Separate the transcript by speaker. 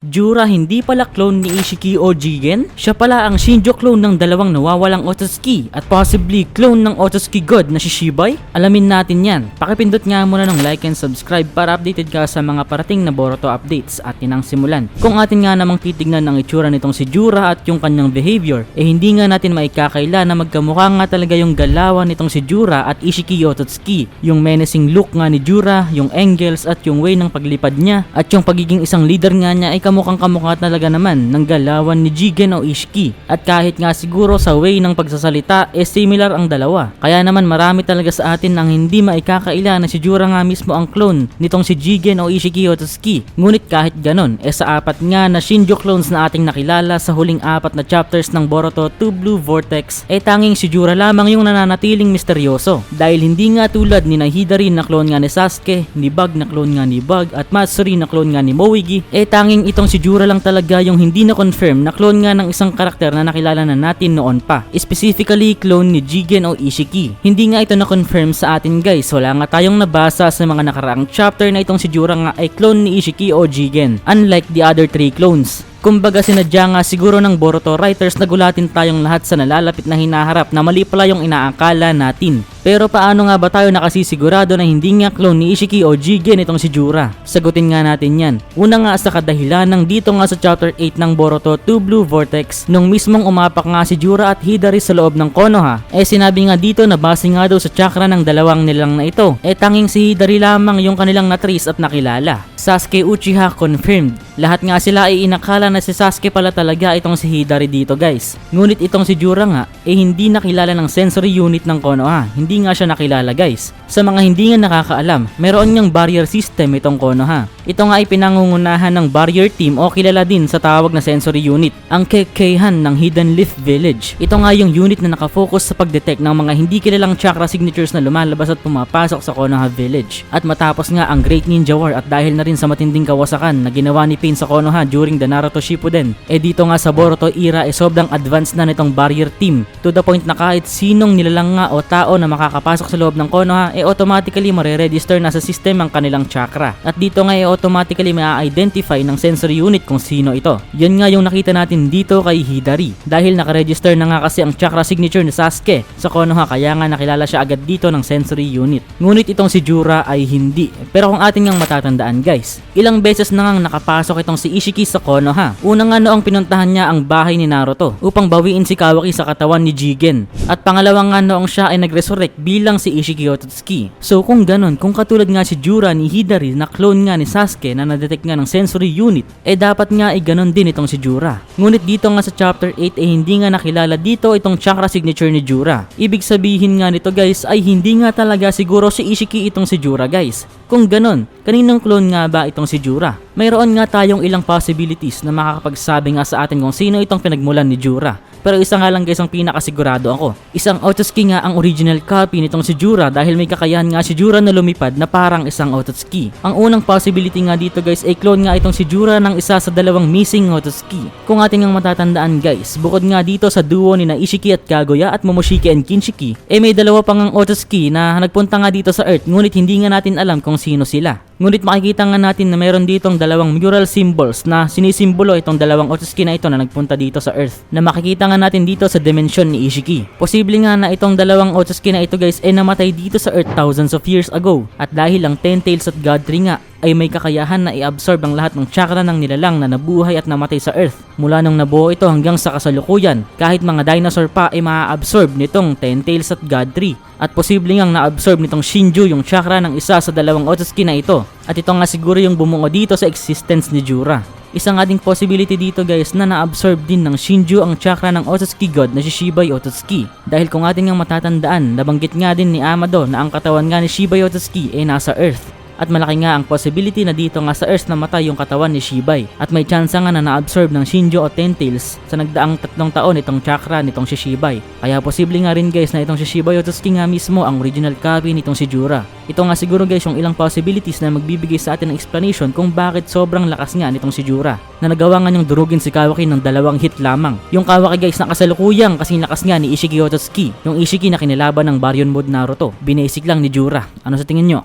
Speaker 1: Jura hindi pala clone ni Ishiki o Jigen? Siya pala ang Shinjo clone ng dalawang nawawalang Otsutsuki at possibly clone ng Otsutsuki God na si Shibai? Alamin natin yan. Pakipindot nga muna ng like and subscribe para updated ka sa mga parating na Boruto updates at tinang simulan. Kung atin nga namang titignan ang itsura nitong si Jura at yung kanyang behavior, hindi nga natin maikakaila na magkamukha nga talaga yung galawan nitong si Jura at Ishiki Otsutsuki. Yung menacing look nga ni Jura, yung angles at yung way ng paglipad niya at yung pagiging isang leader nga niya ay kamukhang kamukha talaga naman ng galawan ni Jigen o Ishiki. At kahit nga siguro sa way ng pagsasalita similar ang dalawa. Kaya naman marami talaga sa atin ang hindi maikakaila na si Jura nga mismo ang clone nitong si Jigen o Ishiki Otsutsuki. Ngunit kahit ganon, sa apat nga na Shinjo clones na ating nakilala sa huling apat na chapters ng Boruto 2 Blue Vortex, tanging si Jura lamang yung nananatiling misteryoso. Dahil hindi nga tulad ni Hidari na clone nga ni Sasuke, ni Bug na clone nga ni Bug at Matsuri na clone nga ni Moigi, tanging itong si Jura lang talaga yung hindi na confirm na clone nga ng isang karakter na nakilala na natin noon pa. Specifically clone ni Jigen o Ishiki. Hindi nga ito na confirm sa atin guys. Wala nga tayong nabasa sa mga nakaraang chapter na itong si Jura nga ay clone ni Ishiki o Jigen, unlike the other three clones. Kumbaga sinadya nga siguro ng Boruto writers na gulatin tayong lahat sa nalalapit na hinaharap na mali pala yung inaakala natin. Pero paano nga ba tayo nakasisigurado na hindi nga clone ni Ishiki o Jigen itong si Jura? Sagutin nga natin yan. Una nga sa kadahilan ng dito nga sa chapter 8 ng Boruto 2 Blue Vortex, nung mismong umapak nga si Jura at Hidari sa loob ng Konoha, sinabi nga dito na base nga daw sa chakra ng dalawang nilang na ito, tanging si Hidari lamang yung kanilang natrace at nakilala. Sasuke Uchiha confirmed. Lahat nga sila ay inakala na si Sasuke pala talaga itong si Hidari dito guys. Ngunit itong si Jura nga hindi nakilala ng sensory unit ng Konoha. Hindi nga siya nakilala guys. Sa mga hindi nga nakakaalam, meron niyang barrier system itong Konoha. Ito nga ay pinangungunahan ng barrier team o kilala din sa tawag na sensory unit, ang Kekkeihan ng Hidden Leaf Village. Ito nga yung unit na nakafocus sa pagdetect ng mga hindi kilalang chakra signatures na lumalabas at pumapasok sa Konoha Village. At matapos nga ang Great Ninja War at dahil na rin sa matinding kawasakan na ginawa ni Pain sa Konoha during the Naruto Shippuden, dito nga sa Boruto era sobrang advanced na nitong barrier team to the point na kahit sinong nilalang nga o tao na makakapasok sa loob ng Konoha automatically mare-register na sa system ang kanilang chakra. At dito nga automatically ma-identify ng sensory unit kung sino ito. Yan nga yung nakita natin dito kay Hidari. Dahil nakaregister na nga kasi ang chakra signature ni Sasuke sa Konoha kaya nga nakilala siya agad dito ng sensory unit. Ngunit itong si Jura ay hindi. Pero kung atin ngang matatandaan guys, ilang beses na ngang nakapasok itong si Ishiki sa Konoha. Una nga noong pinuntahan niya ang bahay ni Naruto upang bawiin si Kawaki sa katawan ni Jigen. At pangalawa nga noong siya ay nag-resurrect bilang si Ishiki Otsutsuki. So kung ganon, kung katulad nga si Jura ni Hidari na clone nga ni Sasuke na nadetect nga ng sensory unit, dapat nga ay ganon din itong si Jura. Ngunit dito nga sa chapter 8 hindi nga nakilala dito itong chakra signature ni Jura. Ibig sabihin nga nito guys ay hindi nga talaga siguro si Ishiki itong si Jura guys. Kung ganon, kaninong clone nga ba itong si Jura? Mayroon nga tayong ilang possibilities na makakapagsabi nga sa atin kung sino itong pinagmulan ni Jura. Pero isa nga lang guys ang pinakasigurado ako. Isang Otsutsuki nga ang original copy nitong si Jura dahil may kakayahan nga si Jura na lumipad na parang isang Otsutsuki. Ang unang possibility nga dito guys ay clone nga itong si Jura ng isa sa dalawang missing Otsutsuki. Kung ating nga matatandaan guys, bukod nga dito sa duo ni na Ishiki at Kaguya at Momoshiki and Kinshiki, may dalawa pang ang Otsutsuki na nagpunta nga dito sa Earth ngunit hindi nga natin alam kung sino sila. Ngunit makikita nga natin na meron ditong dalawang mural symbols na sinisimbolo itong dalawang Otsutsuki na ito na nagpunta dito sa Earth, na makikita nga natin dito sa dimensyon ni Ishiki. Posible nga na itong dalawang Otsutsuki na ito guys namatay dito sa Earth thousands of years ago, at dahil ang Ten Tails at God Tree nga ay may kakayahan na i-absorb ang lahat ng chakra ng nilalang na nabuhay at namatay sa Earth. Mula nung nabuo ito hanggang sa kasalukuyan, kahit mga dinosaur pa ay maa-absorb nitong Ten Tails at God Tree. At posible ngang na-absorb nitong Shinju yung chakra ng isa sa dalawang Otsutsuki na ito. At ito nga siguro yung bumungo dito sa existence ni Jura. Isang ating possibility dito guys na na-absorb din ng Shinju ang chakra ng Otsutsuki God na si Shibai Otsutsuki. Dahil kung ating ngang matatandaan, nabanggit nga din ni Amado na ang katawan nga ni Shibai Otsutsuki ay nasa Earth. At malaki nga ang possibility na dito nga sa Earth namatay yung katawan ni Shibai. At may chance nga na na-absorb ng Shinjo o Ten Tails sa nagdaang 3 taon itong chakra nitong si Shibai. Kaya posible nga rin guys na itong si Shibai Otsutsuki nga mismo ang original copy nitong si Jura. Ito nga siguro guys yung ilang possibilities na magbibigay sa atin ng explanation kung bakit sobrang lakas nga nitong si Jura, na nagawa nga niyang durugin si Kawaki ng 2 hit lamang. Yung Kawaki guys na kasalukuyang kasing lakas nga ni Ishiki Otsutsuki, yung Ishiki na kinilaban ng Baryon Mode Naruto, binasic lang ni Jura. Ano sa tingin nyo?